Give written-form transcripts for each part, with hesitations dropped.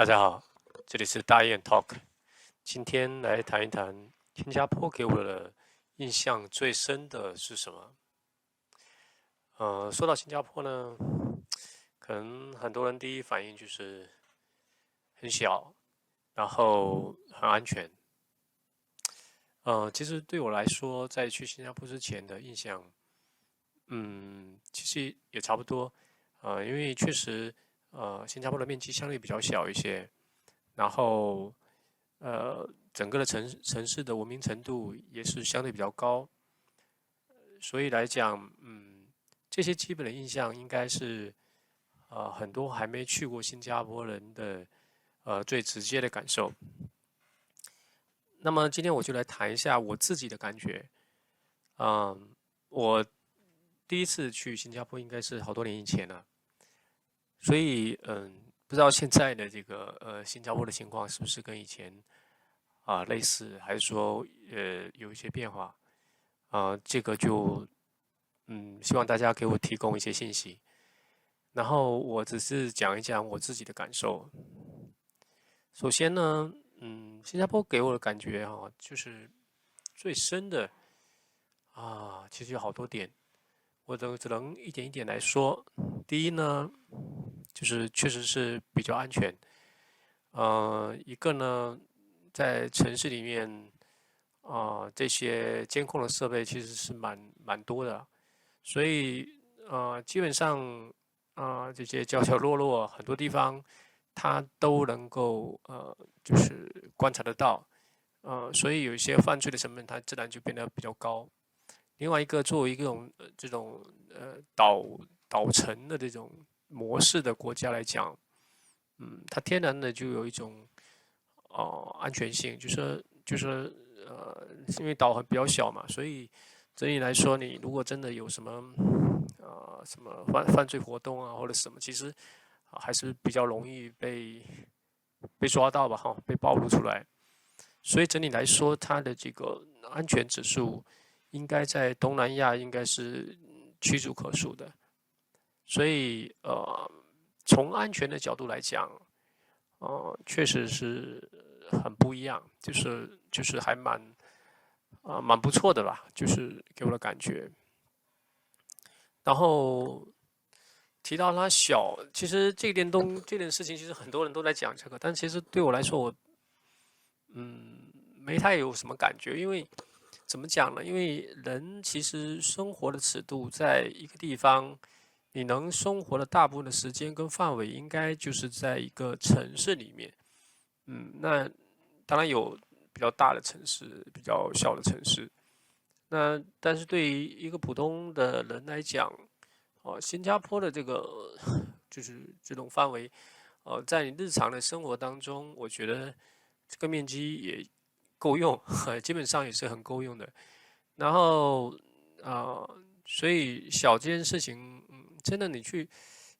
大家好，这里是大雁 Talk，今天来谈一谈新加坡给我的印象最深的是什么？说到新加坡呢，可能很多人第一反应就是很小，然后很安全。其实对我来说，在去新加坡之前的印象，其实也差不多。因为确实，新加坡的面积相对比较小一些，然后整个的城市的文明程度也是相对比较高，所以来讲，这些基本的印象应该是很多还没去过新加坡人的最直接的感受。那么今天我就来谈一下我自己的感觉。我第一次去新加坡应该是好多年以前了，所以不知道现在的这个新加坡的情况是不是跟以前类似，还是说有一些变化？这个就希望大家给我提供一些信息。然后我只是讲一讲我自己的感受。首先呢，新加坡给我的感觉就是最深的其实有好多点，我只能一点一点来说。第一呢，就是确实是比较安全。一个呢，在城市里面这些监控的设备其实是蛮多的，所以基本上这些角角落落很多地方它都能够就是观察得到，所以有一些犯罪的成本它自然就变得比较高。另外一个，作为一种这种岛城的这种模式的国家来讲，它天然的就有一种安全性，就是因为岛还比较小嘛，所以整体来说，你如果真的有什么犯罪活动或者什么，其实还是比较容易被抓到吧，被暴露出来。所以整体来说，它的这个安全指数应该在东南亚应该是屈指可数的。所以从安全的角度来讲，确实是很不一样，就是还蛮不错的吧，就是给我的感觉。然后提到它小，其实这件事情，其实很多人都在讲这个，但其实对我来说，我没太有什么感觉，因为怎么讲呢？因为人其实生活的尺度，在一个地方，你能生活的大部分的时间跟范围，应该就是在一个城市里面。那当然有比较大的城市，比较小的城市。那但是对于一个普通的人来讲，新加坡的这个就是这种范围，在你日常的生活当中，我觉得这个面积也够用，基本上也是很够用的。然后所以小这件事情，真的你去，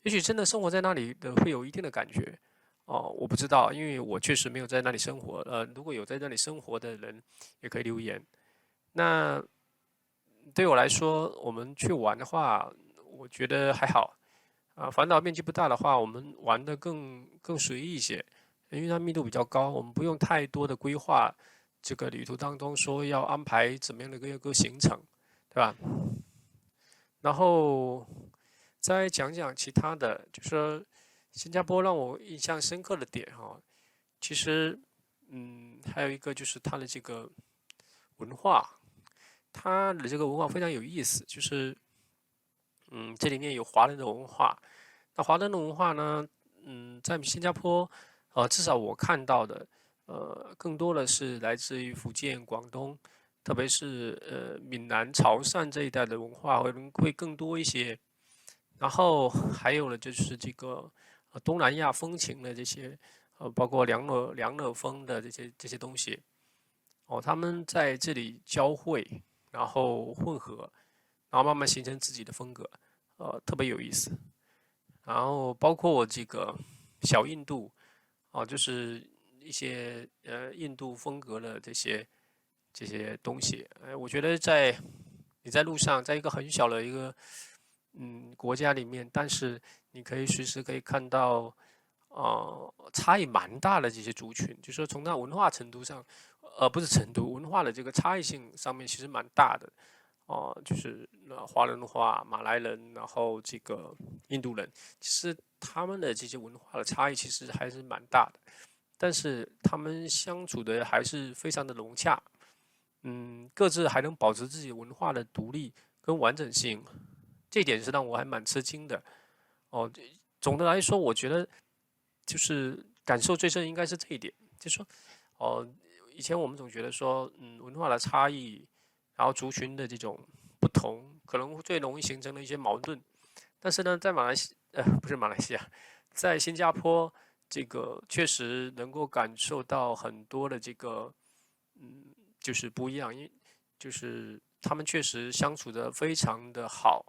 也许真的生活在那里的会有一定的感觉。我不知道，因为我确实没有在那里生活。如果有在那里生活的人，也可以留言。那对我来说，我们去玩的话，我觉得还好。反倒面积不大的话，我们玩的更随意一些，因为它密度比较高，我们不用太多的规划。这个旅途当中说要安排怎么样的一个行程，对吧？然后再讲讲其他的，就说新加坡让我印象深刻的点其实还有一个就是它的这个文化，它的这个文化非常有意思，就是这里面有华人的文化。那华人的文化呢，在新加坡，至少我看到的，更多的是来自于福建、广东，特别是闽南、潮汕这一带的文化会更多一些。然后还有呢，就是这个东南亚风情的这些，包括两惹风的这些东西，他们在这里交汇，然后混合，然后慢慢形成自己的风格，特别有意思。然后包括这个小印度，就是一些印度风格的这些东西，我觉得你在路上，在一个很小的一个国家里面，但是你可以随时可以看到差异蛮大的这些族群，就说从那文化程度上，不是程度，文化的这个差异性上面其实蛮大的。就是华人话、马来人，然后这个印度人，其实他们的这些文化的差异其实还是蛮大的，但是他们相处的还是非常的融洽，各自还能保持自己文化的独立跟完整性，这点是让我还蛮吃惊的。哦，总的来说，我觉得就是感受最深应该是这一点，就是说，哦，以前我们总觉得说，文化的差异，然后族群的这种不同，可能最容易形成的一些矛盾。但是呢，在不是马来西亚，在新加坡，这个确实能够感受到很多的这个，就是不一样，就是他们确实相处的非常的好，